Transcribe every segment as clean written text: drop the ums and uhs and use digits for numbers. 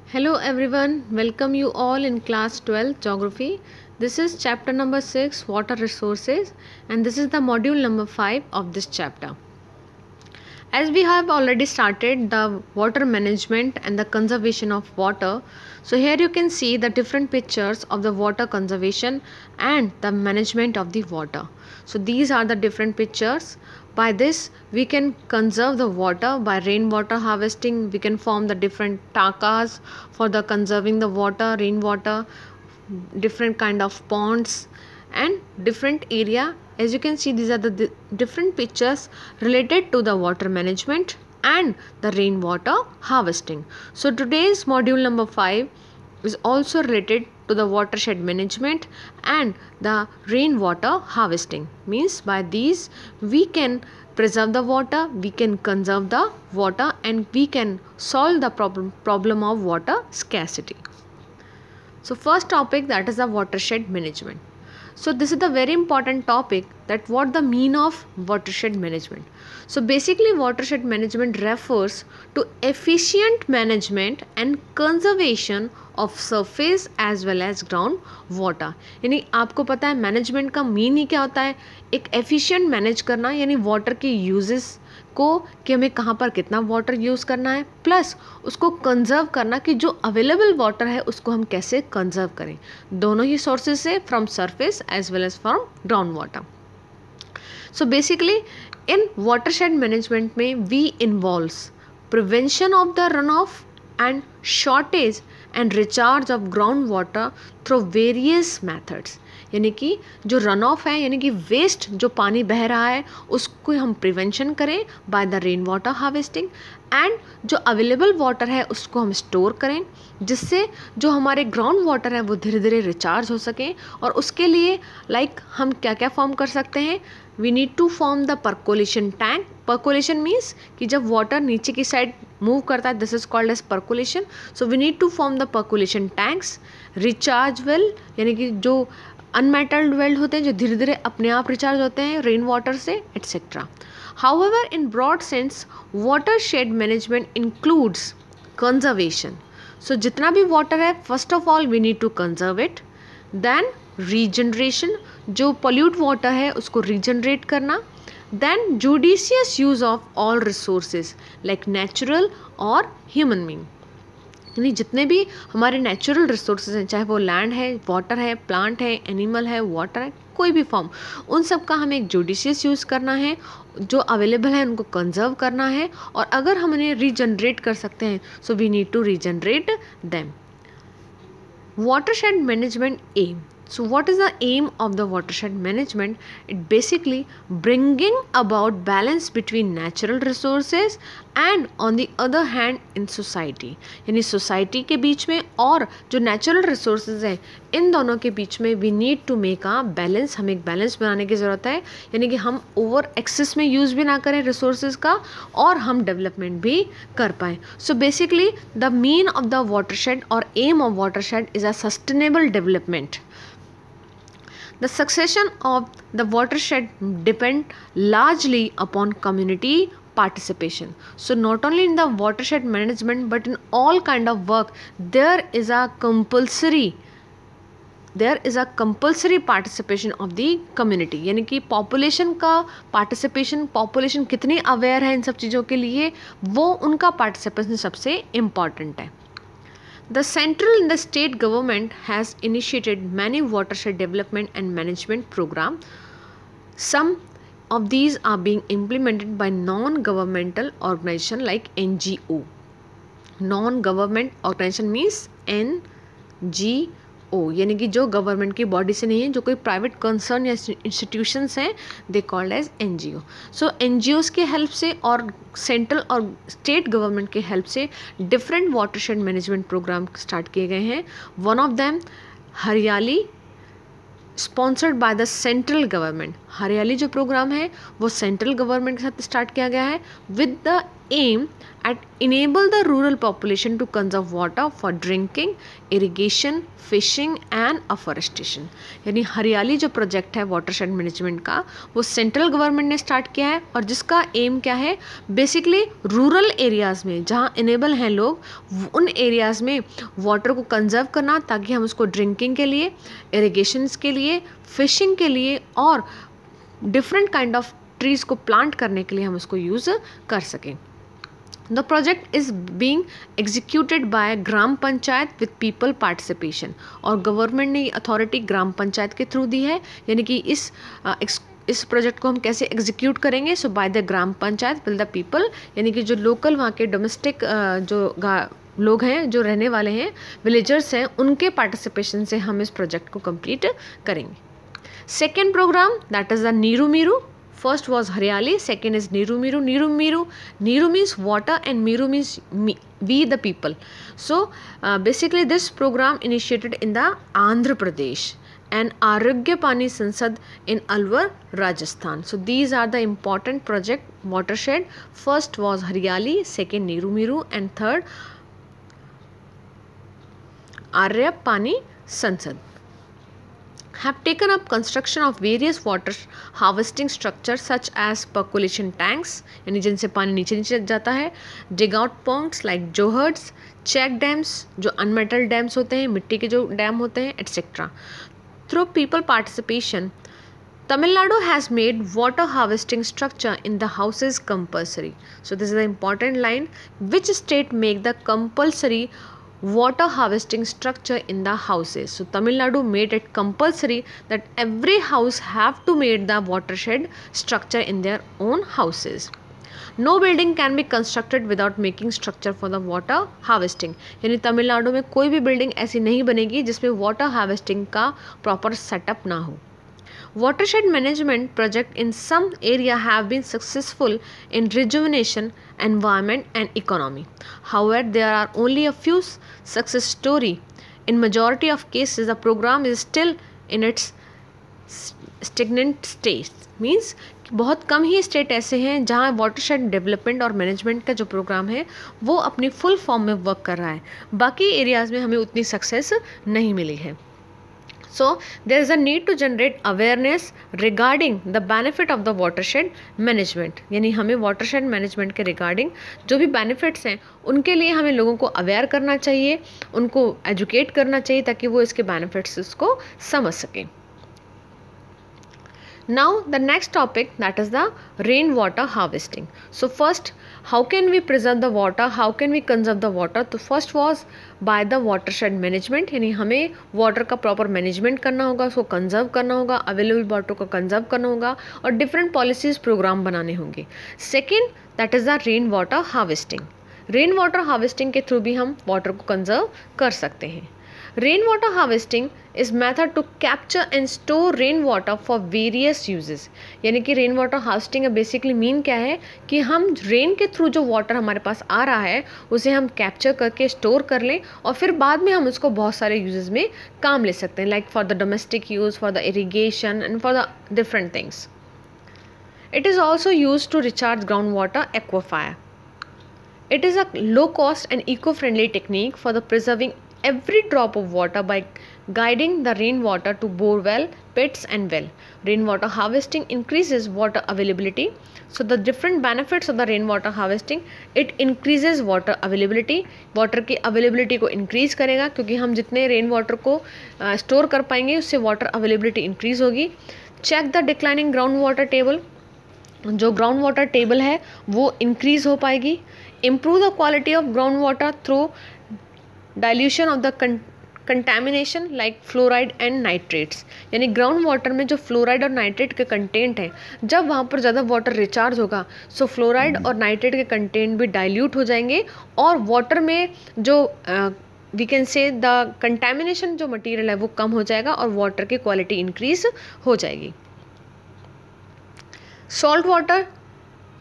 Hello everyone, welcome you all in class 12 geography. This is chapter number 6 water resources and this is the module number 5 of this chapter. As we have already started the water management and the conservation of water, so here you can see the different pictures of the water conservation and the management of the water. So these are the different pictures. By this we can conserve the water by rainwater harvesting. We can form the different takas for the conserving the water, rainwater, different kind of ponds and different area. As you can see, these are the different pictures related to the water management and the rainwater harvesting. So today's module number 5 is also related to the watershed management and the rainwater harvesting. Means by these we can preserve the water, we can conserve the water and we can solve the problem of water scarcity. So first topic, that is the watershed management. So this is the very important topic, that what the mean of watershed management. So basically watershed management refers to efficient management and conservation of surface as well as ground water. यानी आपको पता है management का mean he क्या होता है, एक efficient manage करना, यानी वाटर के यूजेस को कि हमें कहाँ पर कितना वाटर यूज़ करना है, प्लस उसको कंजर्व करना कि जो अवेलेबल वाटर है उसको हम कैसे कंजर्व करें, दोनों ही सोर्सेज से, from surface as well as from ground water. So basically in watershed management में we involves prevention of the run off and shortage and recharge of ground water through various methods. यानी कि जो run of है, यानी कि waste जो पानी बह रहा है उसको हम प्रिवेंशन करें by the rain water harvesting, and जो अवेलेबल वाटर है उसको हम स्टोर करें जिससे जो हमारे ग्राउंड वाटर है वो धीरे धीरे रिचार्ज हो सके. और उसके लिए हम क्या क्या फॉर्म कर सकते हैं, we need to form the percolation tank. Percolation means कि जब वाटर नीचे की साइड मूव करता है, this is called as percolation. So we need to form the percolation tanks. Recharge well, यानी कि जो अनमेटल्ड वेल होते हैं जो धीरे धीरे अपने आप रिचार्ज होते हैं रेन वाटर से, etcetera. However in broad sense watershed management includes conservation. So जितना भी वाटर है, first of all we need to conserve it. Then regeneration, जो पोल्यूट वाटर है उसको रीजनरेट करना. Then judicious use of all resources like natural और human being, यानी जितने भी हमारे नेचुरल रिसोर्सेज हैं, चाहे वो लैंड है, वाटर है, प्लांट है, एनिमल है, वाटर है, कोई भी फॉर्म, उन सब का हमें एक जुडिशियस यूज़ करना है. जो अवेलेबल है उनको कंजर्व करना है और अगर हम उन्हें रीजनरेट कर सकते हैं so we need to regenerate them. Watershed management aim. So what is the aim of the watershed management? It basically bringing about balance between natural resources and on the other hand in society. यानी society के बीच में और जो natural resources हैं इन दोनों के बीच में we need to make a balance. हमें एक बैलेंस बनाने की ज़रूरत है, यानी कि हम ओवर एक्सेस में यूज़ भी ना करें रिसोर्सेज का और हम डेवलपमेंट भी कर पाएँ. So basically the mean of the watershed और aim of watershed is a sustainable development. The succession of the watershed depend largely upon community participation. So not only in the watershed management but in all kind of work there is a compulsory participation of the community. यानी कि population का participation, population कितनी aware है इन सब चीज़ों के लिए, वो उनका पार्टिसिपेशन सबसे इम्पॉर्टेंट है. The central and the state government has initiated many watershed development and management programs. Some of these are being implemented by non-governmental organization like NGO. Non-government organization means NGO, यानी कि जो government की body से नहीं है, जो कोई private concern या इंस्टीट्यूशंस हैं, they called as NGO. So NGOs के हेल्प से और सेंट्रल और स्टेट गवर्नमेंट के हेल्प से different watershed management programme start किए गए हैं. One of them Hariyali, sponsored by the central government. Hariyali जो प्रोग्राम है वो सेंट्रल गवर्नमेंट के साथ स्टार्ट किया गया है with the aim at enable the rural population to conserve water for drinking, irrigation, fishing and afforestation. यानी हरियाली जो प्रोजेक्ट है वाटरशेड मैनेजमेंट का वो सेंट्रल गवर्नमेंट ने स्टार्ट किया है और जिसका एम क्या है, बेसिकली रूरल एरियाज़ में जहाँ इनेबल हैं लोग उन एरियाज़ में वाटर को कंजर्व करना ताकि हम उसको ड्रिंकिंग के लिए, इरिगेशंस के लिए, फिशिंग के लिए और डिफरेंट काइंड ऑफ ट्रीज़ को प्लांट करने के लिए हम उसको यूज़ कर सकें। The project is being executed by gram panchayat with people participation और गवर्नमेंट ने अथॉरिटी ग्राम पंचायत के थ्रू दी है। यानी कि इस प्रोजेक्ट को हम कैसे एग्जीक्यूट करेंगे, so by the gram panchayat will the people, यानी कि जो लोकल वहाँ के डोमेस्टिक जो लोग हैं जो रहने वाले हैं, विलेजर्स हैं, उनके पार्टिसिपेशन से हम इस प्रोजेक्ट को कंप्लीट करेंगे। Second programme that is the Neeru Meeru. First was Haryali, second is Niru Miru. Niru Miru, Niru means water and Miru means we the people. So basically this program initiated in the Andhra Pradesh and Arogya Pani Sansad in Alwar, Rajasthan. So these are the important project watershed. First was Haryali, second Niru Miru and third Arya Pani Sansad. Have taken up construction of various water harvesting structures such as percolation tanks, यानी जिनसे पानी नीचे नीचे जाता है, dig out ponds like johars, check dams जो unmetal dams होते हैं, मिट्टी के जो डैम होते हैं, etc. Through people participation, Tamil Nadu has made water harvesting structure in the houses compulsory. So this is the important line. Which state make the compulsory water harvesting structure in the houses? So Tamil Nadu made it compulsory that every house have to make the watershed structure in their own houses. No building can be constructed without making structure for the water harvesting. यानी तमिलनाडु में कोई भी building ऐसी नहीं बनेगी जिसमें water harvesting का proper setup ना हो। Watershed management project in some area have been successful in rejuvenation, environment and economy. However, there are only a few success story. In majority of cases, the program is still in its stagnant stage. Means बहुत कम ही state ऐसे हैं जहाँ watershed development और management का जो programme है वो अपनी फुल फॉर्म में वर्क कर रहा है। बाकी एरियाज़ में हमें उतनी सक्सेस नहीं मिली है। So there is a need to generate awareness regarding the benefit of the watershed management. यानी हमें watershed management के regarding जो भी benefits हैं उनके लिए हमें लोगों को aware करना चाहिए, उनको educate करना चाहिए ताकि वो इसके benefits को समझ सकें। Now the next topic, that is the rainwater harvesting. So first, how can we preserve the water, how can we conserve the water? तो first was by the watershed management, यानी हमें वाटर का proper management करना होगा, उसको conserve करना होगा, available water को कंजर्व करना होगा और डिफरेंट पॉलिसीज़ प्रोग्राम बनाने होंगे। Second that is the rain water harvesting. Rain water harvesting के थ्रू भी हम वाटर को कंजर्व कर सकते हैं। Rainwater harvesting is method to capture and store rainwater for various uses. यानी कि रेन वाटर हार्वेस्टिंग का बेसिकली मीन क्या है कि हम रेन के थ्रू जो वाटर हमारे पास आ रहा है उसे हम कैप्चर करके स्टोर कर लें और फिर बाद में हम उसको बहुत सारे यूजेस में काम ले सकते हैं, like for the domestic use, for the irrigation and for the different things. It is also used to recharge groundwater aquifer. It is a low cost and eco-friendly technique for the preserving every drop of water by guiding the rainwater to bore well, pits and well. Rainwater harvesting increases water availability. So the different benefits of the rainwater harvesting, it increases water availability. Water की availability को increase करेगा क्योंकि हम जितने rain water को store कर पाएंगे उससे water availability increase होगी. Check the declining groundwater table. जो ग्राउंड वाटर टेबल है वो इंक्रीज़ हो पाएगी. Improve the quality of ground water through dilution of the contamination like fluoride and nitrates. यानी ग्राउंड वाटर में जो फ्लोराइड और नाइट्रेट के कंटेंट है, जब वहाँ पर ज़्यादा वाटर रिचार्ज होगा सो फ्लोराइड और नाइट्रेट के कंटेंट भी डाइल्यूट हो जाएंगे और वाटर में जो we can say the contamination जो मटीरियल है वो कम हो जाएगा और वाटर की क्वालिटी इंक्रीज हो जाएगी. Salt water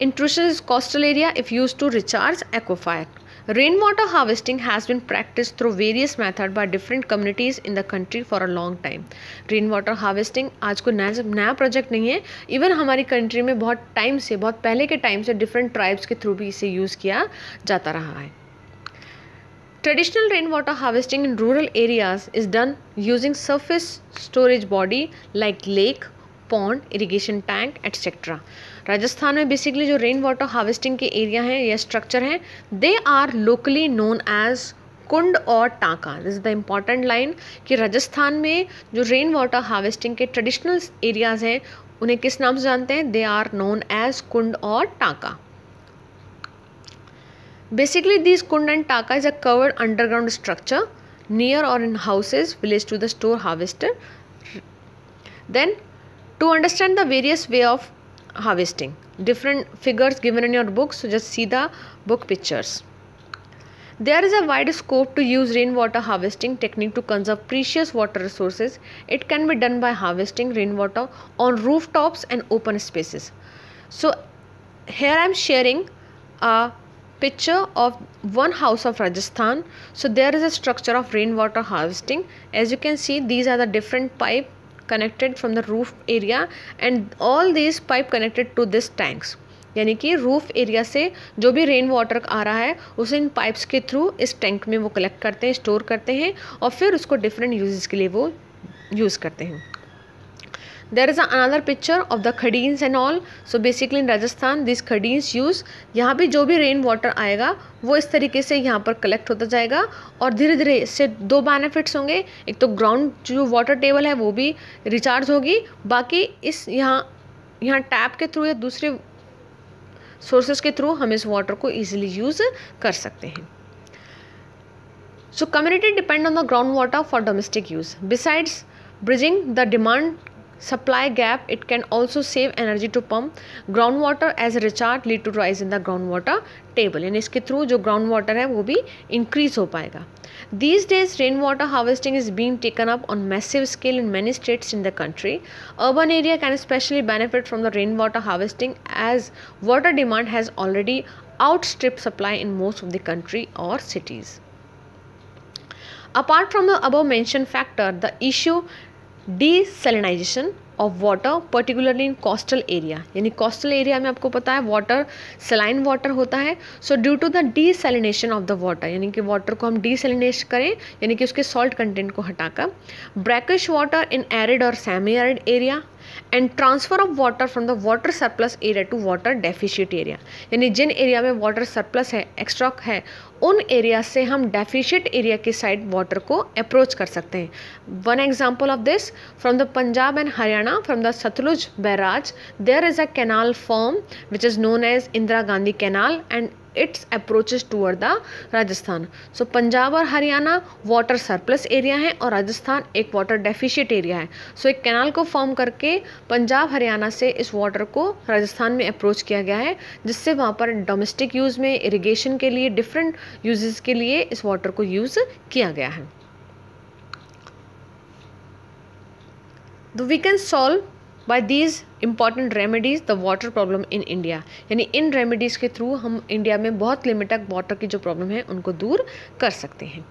intrusion is coastal area if used to recharge aquifer. Rain water harvesting has been practice through various method by different communities in the country for a long time. Rain water harvesting आज को नया project नहीं है, even हमारी country में बहुत time से, बहुत पहले के टाइम से डिफरेंट ट्राइब्स के थ्रू भी इसे यूज़ किया जाता रहा है। Traditional rainwater harvesting in rural areas is done using surface storage body like lake, pond, irrigation tank, etc. Rajasthan में बेसिकली जो रेन वाटर हार्वेस्टिंग के एरिया हैं या स्ट्रक्चर हैं, they are locally known as kund और tanka. This is the important line कि राजस्थान में जो रेन वाटर हार्वेस्टिंग के ट्रेडिशनल एरियाज़ हैं उन्हें किस नाम से जानते हैं? They are known as kund और tanka. Basically, these kund and taka is a covered underground structure near or in houses village to the store harvester. Then, to understand the various way of harvesting, different figures given in your book, so just see the book pictures. There is a wide scope to use rainwater harvesting technique to conserve precious water resources. It can be done by harvesting rainwater on rooftops and open spaces. So, here I am sharing a picture of one house of Rajasthan. So there is a structure of rainwater harvesting. As you can see, these are the different pipe connected from the roof area and all these pipe connected to this tanks. यानी कि roof area से जो भी rain water आ रहा है उसे इन pipes के through इस टैंक में वो कलेक्ट करते हैं, स्टोर करते हैं और फिर उसको डिफरेंट यूजेस के लिए वो यूज़ करते हैं। There is another picture of the khadins and all. So basically in Rajasthan these khadins use, यहाँ भी जो भी रेन वाटर आएगा वो इस तरीके से यहाँ पर कलेक्ट होता जाएगा और धीरे धीरे इससे दो बेनिफिट्स होंगे। एक तो ग्राउंड जो वाटर टेबल है वो भी रिचार्ज होगी, बाकी इस यहाँ टैप के थ्रू या दूसरे सोर्सेज के थ्रू हम इस वाटर को ईजिली यूज़ कर सकते हैं। So community depend on the groundwater for domestic use. Besides bridging the demand supply gap, it can also save energy to pump groundwater as a recharge lead to rise in the groundwater table. यानी इसके through जो ground water है वो भी increase हो पाएगा। These days rainwater harvesting is being taken up on massive scale in many states in the country. Urban area can especially benefit from the rainwater harvesting as water demand has already outstripped supply in most of the country or cities. Apart from the above mentioned factor, the issue desalination of water particularly in coastal area, यानी coastal area में आपको पता है water saline water होता है। So due to the desalination of the water, यानी कि water को हम डीसैलिनेट करें यानी कि उसके सॉल्ट कंटेंट को हटाकर, ब्रैकिश वाटर इन एरिड और semi arid area and transfer of water from the water surplus area to water deficient area, यानी जिन एरिया में वाटर सरप्लस है, एक्स्ट्रा है, उन एरिया से हम डेफिशिएंट एरिया के साइड वाटर को अप्रोच कर सकते हैं। One example of this, from the Punjab and Haryana, from the Sutlej barrage there is a canal from which is known as Indira Gandhi canal and its approaches toward the Rajasthan. So Punjab और Haryana water surplus area है और राजस्थान एक water deficient area है। सो एक canal को form करके पंजाब हरियाणा से इस वाटर को राजस्थान में अप्रोच किया गया है, जिससे वहाँ पर डोमेस्टिक यूज़ में, इरिगेशन के लिए, डिफरेंट यूजेस के लिए इस वाटर को यूज़ किया गया है। We can solve by these important remedies the water problem in India, यानी इन रेमेडीज़ के थ्रू हम इंडिया में बहुत लिमिटेड वाटर की जो प्रॉब्लम है उनको दूर कर सकते हैं।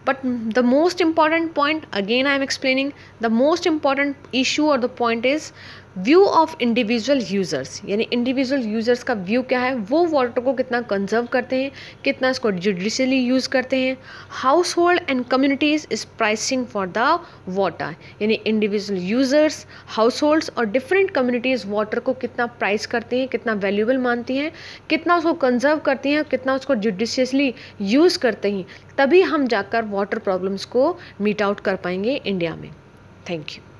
But the most important point, again I am explaining, the most important issue or the point is view of individual users, यानी इंडिविजुअल यूज़र्स का व्यू क्या है, वो वाटर को कितना कंजर्व करते हैं, कितना इसको जुडिशली यूज़ करते हैं। House hold and communities is pricing for the water, यानी इंडिविजुअल यूज़र्स, हाउस होल्ड्स और डिफरेंट कम्युनिटीज़ वाटर को कितना प्राइस करते हैं, कितना वैल्यूएबल मानती हैं, कितना उसको कंजर्व करती हैं, कितना उसको जुडिशियसली यूज़ करते हैं, तभी हम जाकर वाटर प्रॉब्लम्स को मीट आउट कर पाएंगे इंडिया में। Thank you.